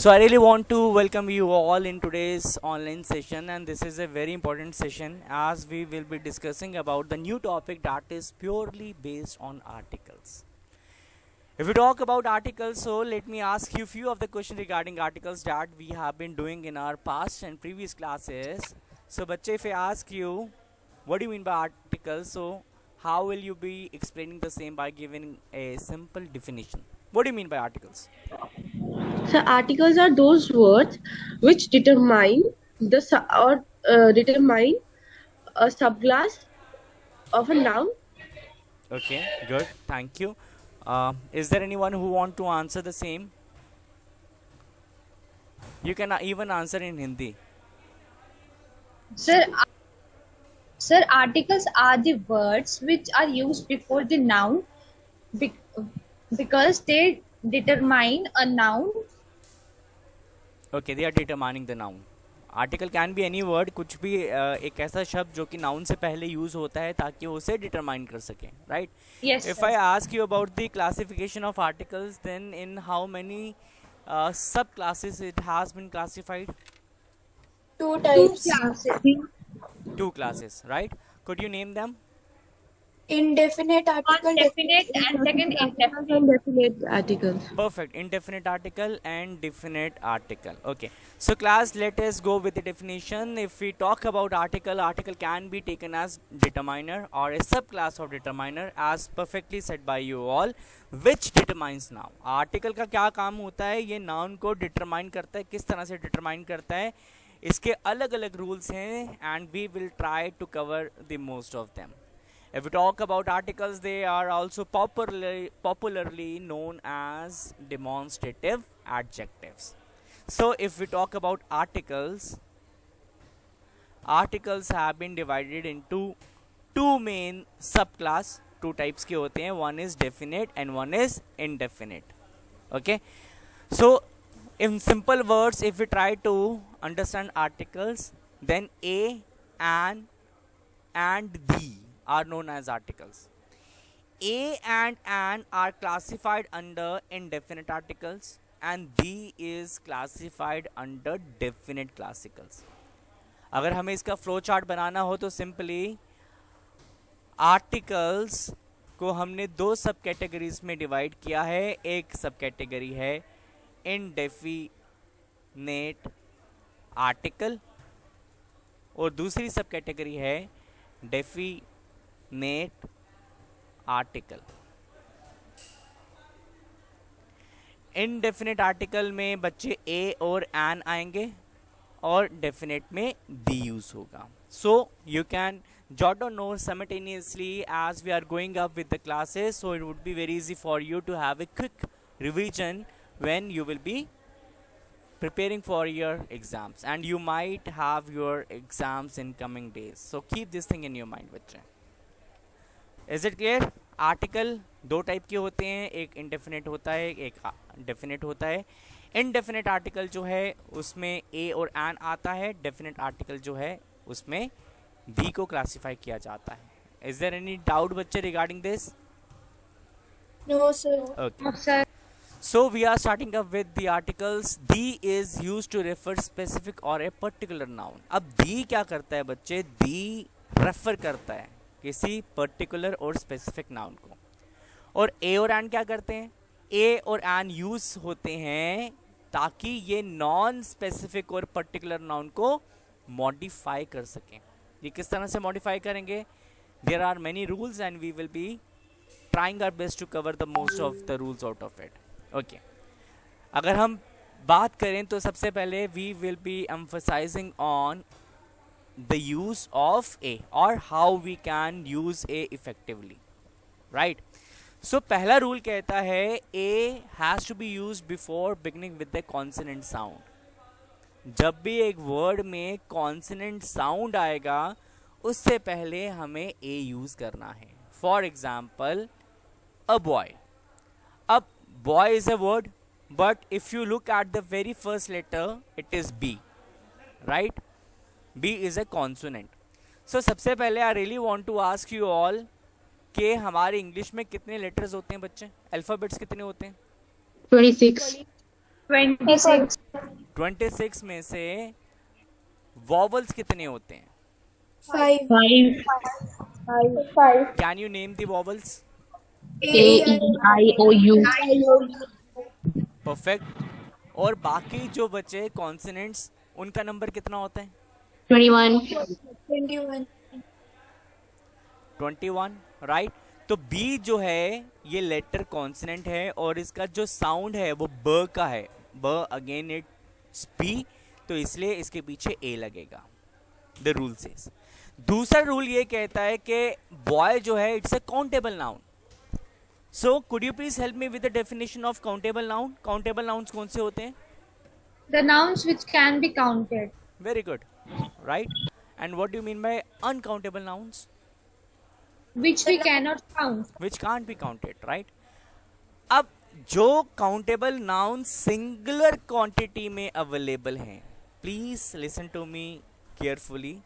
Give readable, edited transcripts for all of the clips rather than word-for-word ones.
So I really want to welcome you all in today's online session, and this is a very important session as we will be discussing about the new topic that is purely based on articles. If we talk about articles, so let me ask you few of the questions regarding articles that we have been doing in our past and previous classes. So bache, if I ask you what do you mean by articles, so how will you be explaining the same by giving a simple definition? What do you mean by articles? So articles are those words which determine determine a subclass of a noun. Okay, good. Thank you. Is there anyone who want to answer the same? You can even answer in Hindi. Sir, sir, articles are the words which are used before the noun bec- because they determine a noun. Okay, they are determining the noun. Article can be any word, कुछ भी एक ऐसा शब्द जो कि noun से पहले use होता है ताकि वो उसे डिटरमाइन कर सके, right? Yes, if sir. I ask you about the classification of articles, then in how many sub classes it has been classified? Two Two types: classes. Two classes, right? Could you name them? indefinite One article, definite and second indefinite. And definite articles. Perfect. Indefinite article and definite article. Okay. So class, let us go with the definition. If we talk about article, article can be taken as determiner or a subclass of determiner, as perfectly said by you all, which determines noun. Article का क्या काम होता है? ये noun को determine करता है. किस तरह से determine करता है? इसके अलग अलग rules हैं, and we will try to cover the most of them. If we talk about articles, they are also popularly known as demonstrative adjectives. So if we talk about articles, articles have been divided into two main subclass. Two types के होते हैं. One is definite and one is indefinite. Okay. So in simple words, if we try to understand articles, then a and the are known as articles. A and an are classified under indefinite articles, and the is classified under definite classicals. अगर हमें इसका flow chart बनाना हो तो simply articles को हमने दो सब categories में डिवाइड किया है. एक सब कैटेगरी है इनडेफिनेट आर्टिकल और दूसरी सब कैटेगरी है डेफिनेट आर्टिकल. इनडेफिनेट आर्टिकल में बच्चे ए और एन आएंगे और डेफिनेट में दी यूज होगा. So you can jot or note simultaneously as we are going up with the classes, so it would be very easy for you to have a quick revision when you will be preparing for your exams, and you might have your exams in coming days. So keep this thing in your mind बच्चे. Is it clear? Article दो type के होते हैं, एक indefinite होता है, एक definite होता है. इनडेफिनेट आर्टिकल जो है उसमें ए और एन आता है. डेफिनेट आर्टिकल जो है उसमें दी को क्लासिफाई किया जाता है. इज देयर एनी डाउट बच्चे regarding this? no sir. Okay. Sir, So we are starting up with the articles. The is used to refer specific or a particular noun. अब the क्या करता है बच्चे? The रेफर करता है किसी particular और स्पेसिफिक नाउन को. और ए और एन क्या करते हैं? ए और एन यूज होते हैं ताकि ये नॉन स्पेसिफिक और पर्टिकुलर नाउन को मॉडिफाई कर सकें. ये किस तरह से मॉडिफाई करेंगे? There are many rules and we will be trying our best to cover the most of the rules out of it. Okay. अगर हम बात करें तो सबसे पहले we will be emphasising on the use of a और how we can use a effectively, right? So पहला rule कहता है ए has to be use before beginning with the consonant sound. जब भी एक वर्ड में कॉन्सोनेंट साउंड आएगा उससे पहले हमें ए यूज करना है. For example a boy. अब boy is a word, but if you look at the very first letter it is B, right? B is a consonant. So सबसे पहले I really want to ask you all कि हमारे English में कितने letters होते हैं बच्चे? Alphabets कितने होते हैं? 26. 26. 26 में से वॉवल्स कितने होते हैं? 5. 5. Can you name the vowels? A, E, I, O, U. Perfect. और बाकी जो बचे कॉन्सोनेंट्स, उनका नंबर कितना होता है? 21. 21. 21, राइट। तो बी जो है ये लेटर कॉन्सोनेंट है और इसका जो साउंड है वो ब का है। ब अगेन इट्स बी, तो इसलिए इसके पीछे ए लगेगा। The rule says. दूसरा रूल ये कहता है कि बॉय जो है it's a countable noun. So could you please help me with the definition of countable noun? Countable nouns कौन से होते हैं? The nouns which can be counted. Very good, right. And what do you mean by uncountable nouns? Which we cannot count. Which can't be counted, right. अब जो countable noun singular quantity में available हैं, please listen to me carefully.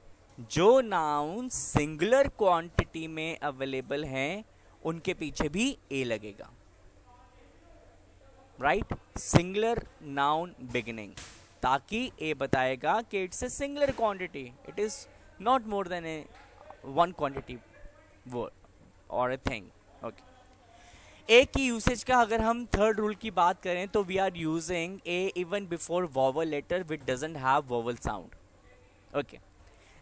जो noun singular quantity में available हैं उनके पीछे भी ए लगेगा, राइट। सिंगुलर नाउन बिगिनिंग, ताकि ए बताएगा कि it's a singular quantity, it is not more than A one quantity word और ए थिंग। ओके। ए की यूसेज का अगर हम थर्ड रूल की बात करें तो we are using a even before vowel letter which doesn't have vowel sound. Okay,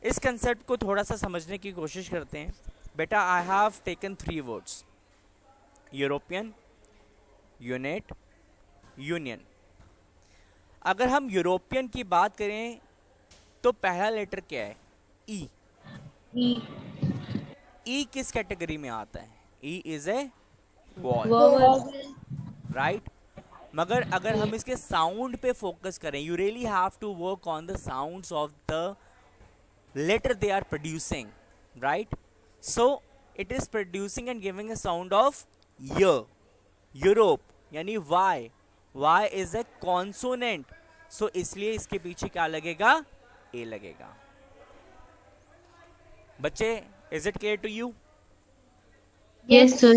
इस कंसेप्ट को थोड़ा सा समझने की कोशिश करते हैं। बेटा, I have taken 3 words, European, unit, union. अगर हम यूरोपियन की बात करें तो पहला लेटर क्या है? ई। E. ई किस कैटेगरी में आता है? E is a vowel, Vowel. Right. मगर अगर हम इसके साउंड पे फोकस करें, you really have to work on the sounds of the letter they are producing, right. So it is producing and giving a sound of य। Europe यानी Y, Y is a consonant, so इसलिए इसके पीछे क्या लगेगा? A लगेगा। बच्चे, is it clear to you? Yes, sir.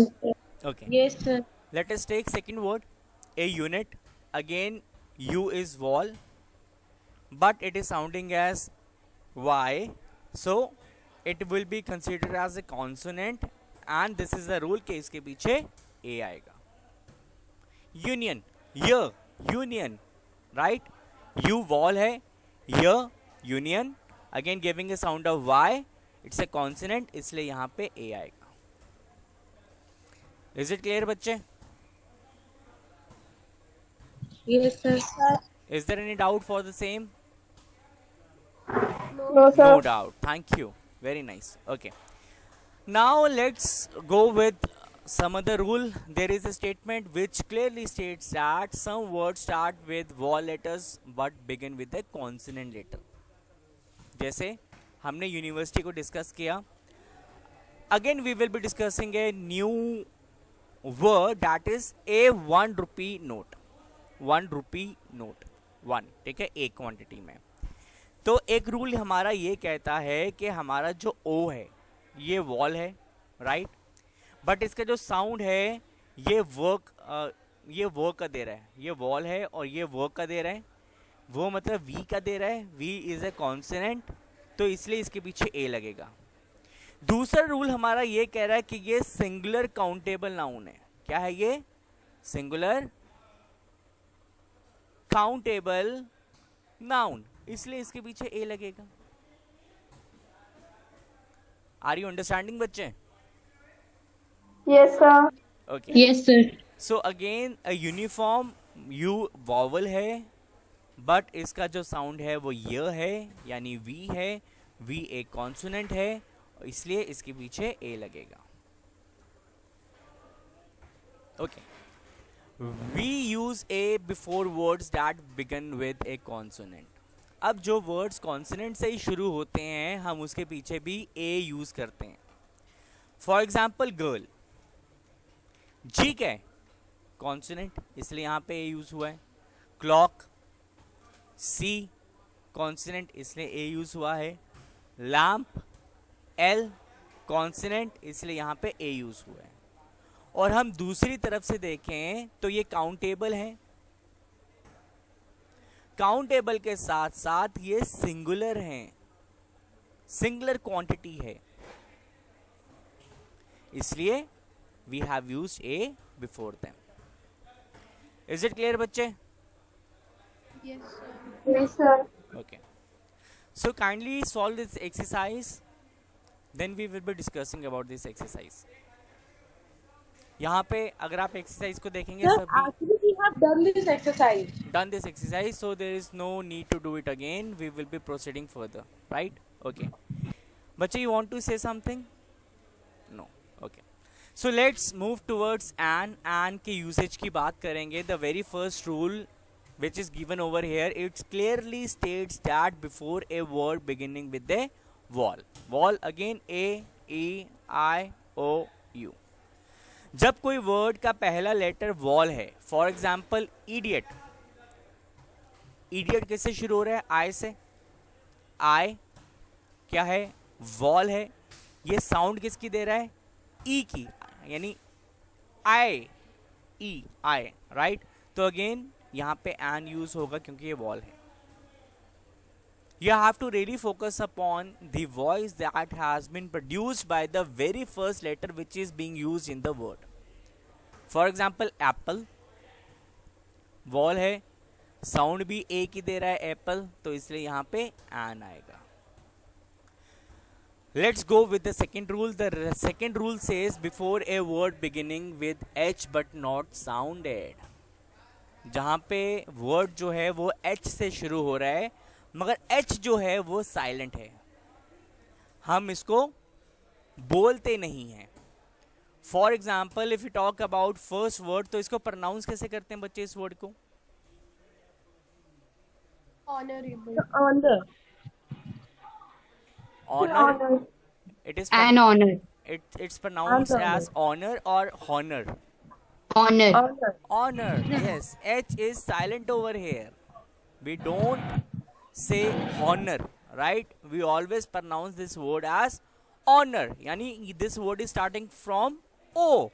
Okay. Yes, sir. Let us take second word, a unit. Again, U is wall, but it is sounding as Y, so it will be considered as a consonant, and this is the rule कि इसके पीछे A आएगा। Union, Y, union, right? U wall है, Y union, again giving a sound of Y, it's a consonant, इसलिए यहाँ पे A आएगा। Is it clear, बच्चे? Yes, sir. Is there any doubt for the same? No, sir. No doubt. Thank you. Very nice. Okay. Now let's go with some other rule. There is a statement which clearly states that some words start with vowel letters but begin with a consonant letter. जैसे हमने university को discuss किया. Again we will be discussing a new word that is a 1 rupee note. 1 rupee note. 1, ठीक है, एक quantity में. तो एक रूल हमारा ये कहता है कि हमारा जो ओ है ये वॉल है, राइट, बट इसका जो साउंड है ये वर्क का दे रहा है. ये वॉल है और ये वर्क का दे रहा है. वो मतलब वी का दे रहा है. वी इज ए कॉन्सोनेंट, तो इसलिए इसके पीछे ए लगेगा. दूसरा रूल हमारा ये कह रहा है कि ये सिंगुलर काउंटेबल नाउन है. क्या है ये? सिंगुलर काउंटेबल नाउन, इसलिए इसके पीछे ए लगेगा. आर यू अंडरस्टैंडिंग बच्चे? Yes, sir. Okay. Yes, sir. So again a uniform you vowel है, बट इसका जो साउंड है वो य है, यानी वी है. वी एक कॉन्सोनेंट है, इसलिए इसके पीछे ए लगेगा. Okay. We use a before words that begin with a consonant. अब जो वर्ड्स कॉन्सोनेंट से ही शुरू होते हैं हम उसके पीछे भी ए यूज करते हैं. फॉर एग्जाम्पल गर्ल, जी क्या है? कॉन्सोनेंट, इसलिए यहाँ पे ए यूज हुआ है. क्लॉक, सी कॉन्सोनेंट, इसलिए ए यूज हुआ है. लैम्प, एल कॉन्सोनेंट, इसलिए यहाँ पे ए यूज हुआ है. और हम दूसरी तरफ से देखें तो ये काउंटेबल है, काउंटेबल के साथ साथ ये सिंगुलर हैं, सिंगुलर क्वांटिटी है, इसलिए we have used a before them. Is it clear बच्चे? Yes, sir. Okay. So kindly solve this exercise. Then we will be discussing about this exercise. यहाँ पे अगर आप एक्सरसाइज को देखेंगे Sir, सभी actually we have done this exercise. done this exercise, so there is no need to do it again. We will be proceeding further, right? Okay. बच्चे, you want to say something? No. Okay. So let's move towards an के usage की बात करेंगे. The very first rule which is given over here, it clearly states that before a word beginning with a vowel, vowel again a, e, I, o, u. जब कोई word का पहला letter wall है, for example idiot, idiot किससे शुरू हो रहा है? आई से. आई क्या है? वॉल है. ये साउंड किसकी दे रहा है? ई की, यानी आई, ई, आई, राइट. तो अगेन यहां पे एन यूज होगा क्योंकि ये वॉल है. You have to really focus upon the voice that has been produced by the very first letter which is being used in the word. For example, apple, wall है, sound भी ए की दे रहा है Apple, तो इसलिए यहां पे एन आएगा. Let's go with the second rule. The second rule says before a word beginning with H but not sounded. जहां पे वर्ड जो है वो H से शुरू हो रहा है मगर H जो है वो साइलेंट है, हम इसको बोलते नहीं हैं. For example if you talk about first word, तो इसको प्रोनाउंस कैसे करते हैं बच्चे इस वर्ड को? Honorable. Honor. Honour. It is An honor. it's pronounced Honor. as honor or honor. Honor. Honor. Honor. Yes, H is silent over here. We don't say honor, right? We always pronounce this word as honor. Yani this word is starting from O.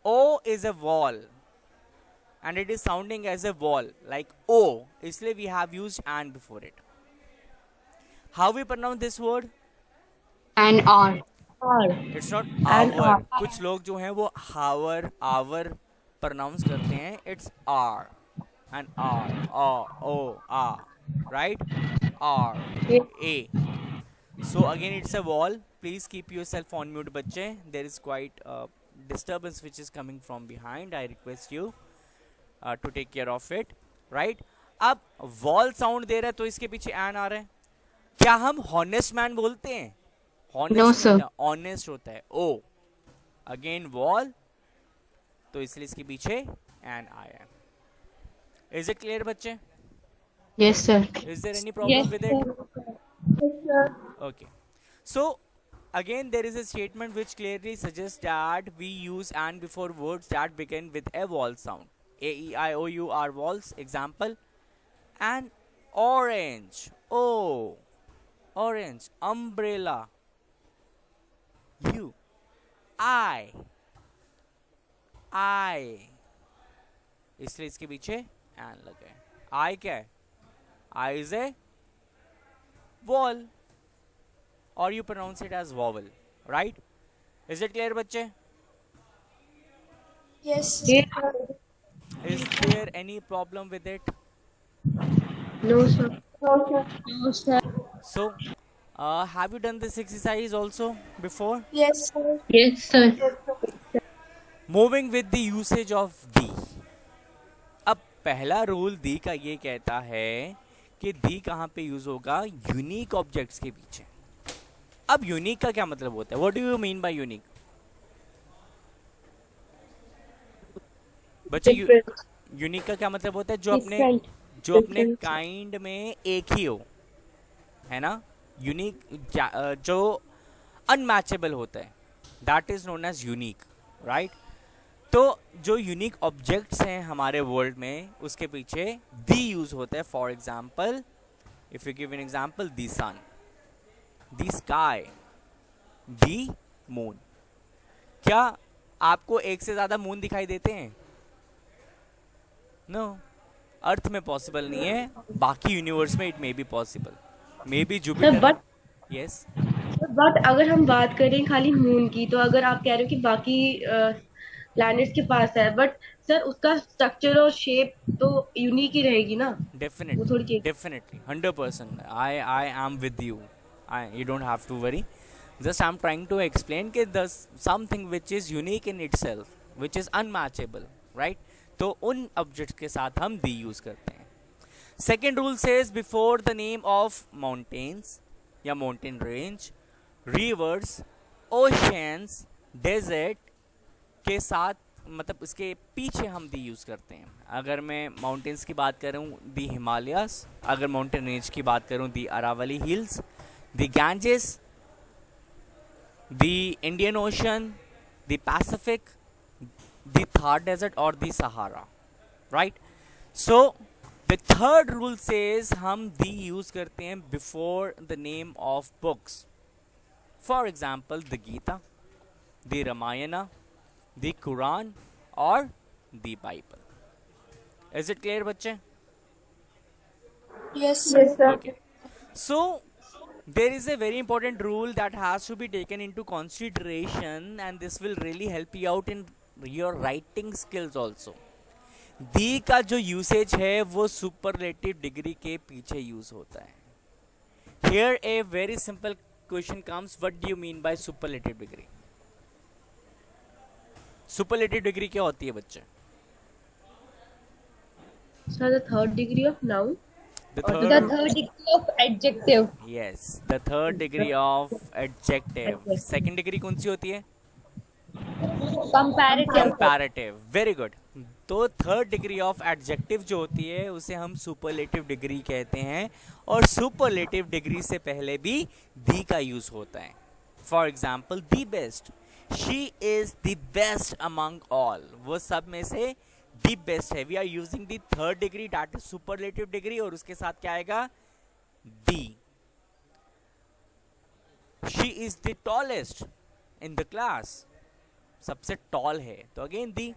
O is a vowel and it is sounding as a vowel like O. इसलिए we have used an before it. How we pronounce this word? An hour. Or. It's not And our. our. कुछ लोग जो हैं वो our, our pronounce करते हैं. It's R and R, O, R, right? R, A. So again it's a vowel. Please keep yourself on mute बच्चे. There is quite disturbance which is coming from behind. I request you to take care of it, right? अब wall sound दे रहा है तो इसके पीछे N आ रहा है. क्या हम हॉनेस्ट मैन बोलते हैं? No, sir. ऑनेस्ट होता है ओ. अगेन वॉल, तो इसलिए इसके पीछे एन आया. इज इट क्लियर बच्चे? Yes, sir. Is there any problem with it? Yes, sir. Okay. So again there is a statement which clearly suggests that we use and before words that begin with a vowel sound. A, E, I, O, U are vowels. Example, an orange. O, orange. Umbrella. U, I, इसलिए इसके पीछे N लगा है. I क्या है? I is a vowel or you pronounce it as vowel, right? Is it clear बच्चे? Yes. Yes, sir. Is there any problem with it? No, sir. No, sir. No, sir. So have you done this exercise also before? Yes, sir. Yes, sir. Moving with the usage of the. अब पहला rule दी का ये कहता है कि दी कहाँ पे use होगा? यूनिक ऑब्जेक्ट्स के पीछे. अब यूनिक का क्या मतलब होता है? What do you mean bye unique बच्चे? यूनिक का क्या मतलब होता है? जो अपने Different. जो अपने Different. काइंड में एक ही हो, है ना? यूनिक जो अनमैचेबल होता है, that is known as unique, right? तो जो यूनिक ऑब्जेक्ट्स हैं हमारे वर्ल्ड में, उसके पीछे दी यूज होता है. For example, if you give an example, the sun, the sky, the moon. क्या आपको एक से ज्यादा मून दिखाई देते हैं? नो. अर्थ में पॉसिबल नहीं है, बाकी यूनिवर्स में it may be possible, may be sir Jupiter. But yes, अगर हम बात करें खाली मून की, तो अगर आप कह रहे हो कि बाकी प्लैनेट्स के पास है, बट सर उसका स्ट्रक्चर और शेप तो यूनिक ही रहेगी ना, वो डेफिनेटली थोड़ी change. Definitely 100%, I am with you, you don't have to worry. Just I'm trying to explain कि there's something which is unique in itself, which is unmatchable, right? तो उन objects के साथ हम दी यूज करते हैं. Second rule says before the name of mountains या mountain range, rivers, oceans, desert के साथ, मतलब इसके पीछे हम दी यूज़ करते हैं. अगर मैं माउंटेन्स की बात करूँ, दी हिमालयास. अगर माउंटेन रेंज की बात करूँ, the Aravalli hills, the Ganges, the Indian ocean, the Pacific, the Thar desert और the Sahara, right. So the third rule says हम दी यूज़ करते हैं before the name of books. For example the Gita, the Ramayana, the Quran और the Bible. Is it clear बच्चे? Yes, sir. Okay. So there is a very important rule that has to be taken into consideration, and this will really help you out in your writing skills also. दी का जो usage है वो superlative degree के पीछे use होता है. Here a very simple question comes, what do you mean by superlative degree? Superlative degree क्या होती है बच्चे? Sir the third degree of noun. The The third, third degree of adjective. yes, the third degree of adjective. Second degree कौन सी होती है? Comparative. Comparative. Very good. तो third degree of adjective जो होती है उसे हम सुपरलेटिव डिग्री कहते हैं, और सुपरलेटिव डिग्री से पहले भी दी का यूज होता है. For example the best, she is the best among all, वो सब में से दी बेस्ट है. We are using the third degree, that is superlative degree, और उसके साथ क्या आएगा? The. She is the tallest in the class, सबसे टॉल है, तो अगेन दी.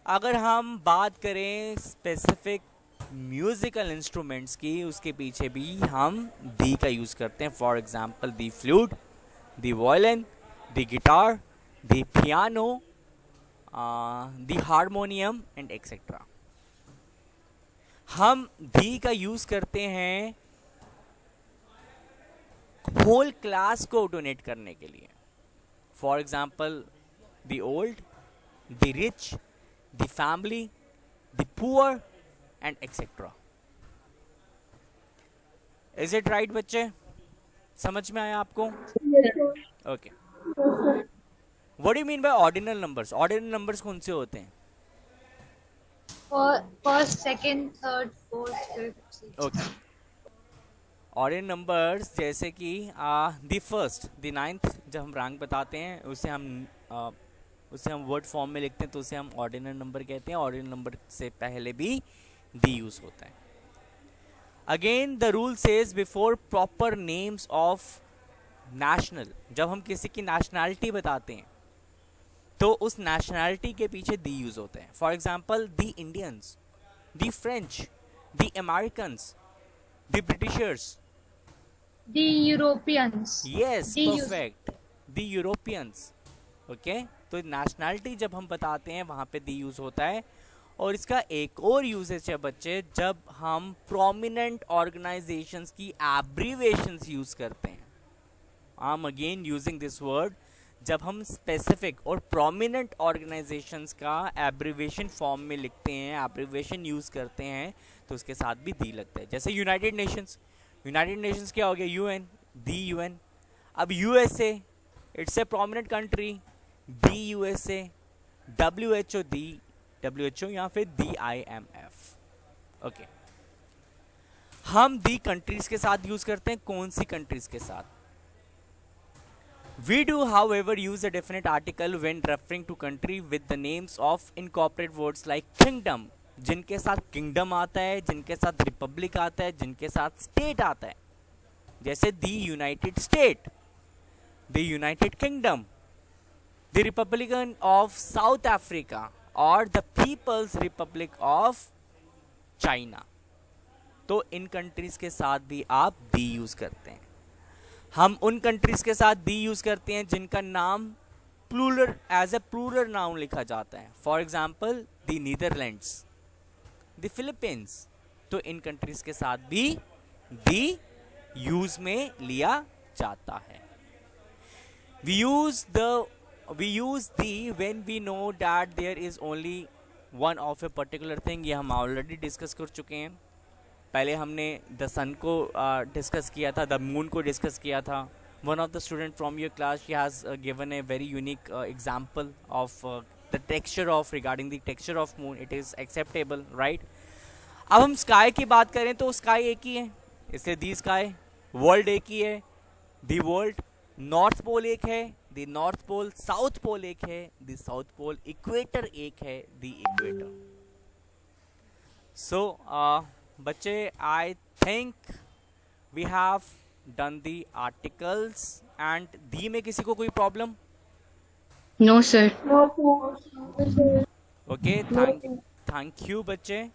अगर हम बात करें स्पेसिफिक म्यूजिकल इंस्ट्रूमेंट्स की, उसके पीछे भी हम दी का यूज करते हैं. For example the flute, the violin, the guitar, the piano, the harmonium and etcetera. हम दी का यूज करते हैं होल क्लास को डोनेट करने के लिए. For example the old, the rich, the family, the poor and etcetera. Is it right बच्चे? समझ में आया आपको? Okay. What do you mean bye ordinal numbers? Ordinal numbers कौन से होते हैं? First, second, third, fourth, fifth, sixth. Okay. Ordinal numbers जैसे कि दी फर्स्ट, दी नाइन्थ, जब हम रैंक बताते हैं उसे हम वर्ड फॉर्म में लिखते हैं, तो उसे हम ऑर्डिनल नंबर कहते हैं. ऑर्डिनल नंबर से पहले भी दी यूज होता है. Again the rule says before proper names of national, जब हम किसी की नेशनैलिटी बताते हैं तो उस नेशनैलिटी के पीछे दी यूज होते हैं. For example the Indians, the French, the Americans, the Britishers. The Europeans. Yes, The perfect. The Europeans. Okay. तो नेशनैलिटी जब हम बताते हैं वहाँ पे दी यूज होता है. और इसका एक और यूजेज है बच्चे, जब हम प्रोमिनेंट ऑर्गेनाइजेशंस की एब्रीवेशंस यूज करते हैं. I am again using this word. जब हम स्पेसिफिक और प्रोमिनेंट ऑर्गेनाइजेशंस का एब्रीवेशन फॉर्म में लिखते हैं, एब्रीवेशन यूज करते हैं, तो उसके साथ भी दी लगता है. जैसे यूनाइटेड नेशंस. यूनाइटेड नेशंस क्या हो गया? यूएन, दी यूएन. अब USA, it's a prominent country, the USA. WHO, the WHO, या फिर दी आईएमएफ. ओके. हम दी कंट्रीज के साथ यूज करते हैं. कौन सी कंट्रीज के साथ? We do, however, use a definite article when referring to country with the names of incorporate words like kingdom, जिनके साथ kingdom आता है, जिनके साथ republic आता है, जिनके साथ state आता है. जैसे the United State, the United Kingdom, the Republic of South Africa, or the People's Republic of China, तो इन कंट्रीज के साथ भी आप दी यूज करते हैं। हम उन कंट्रीज के साथ दी यूज करते हैं जिनका नाम plural as a plural noun लिखा जाता है। For example the Netherlands, the Philippines, तो इन कंट्रीज के साथ भी दी यूज में लिया जाता है। we use the when we know that there is only one of a particular thing। ये हम ऑलरेडी डिस्कस कर चुके हैं। पहले हमने द सन को डिस्कस किया था, द मून को डिस्कस किया था। One of the student from your class she has given a very unique example of the texture of regarding the texture of moon, it is acceptable, right. अब हम sky की बात करें तो sky एक ही है, इसलिए दी स्काई। वर्ल्ड एक ही है, दी वर्ल्ड। नॉर्थ पोल एक है, the north pole. South pole एक है, द साउथ पोल। इक्वेटर एक है, द इक्वेटर। सो बच्चे, I think we have done the articles and the में किसी को कोई problem? No, sir. No, sir. Okay, thank you बच्चे।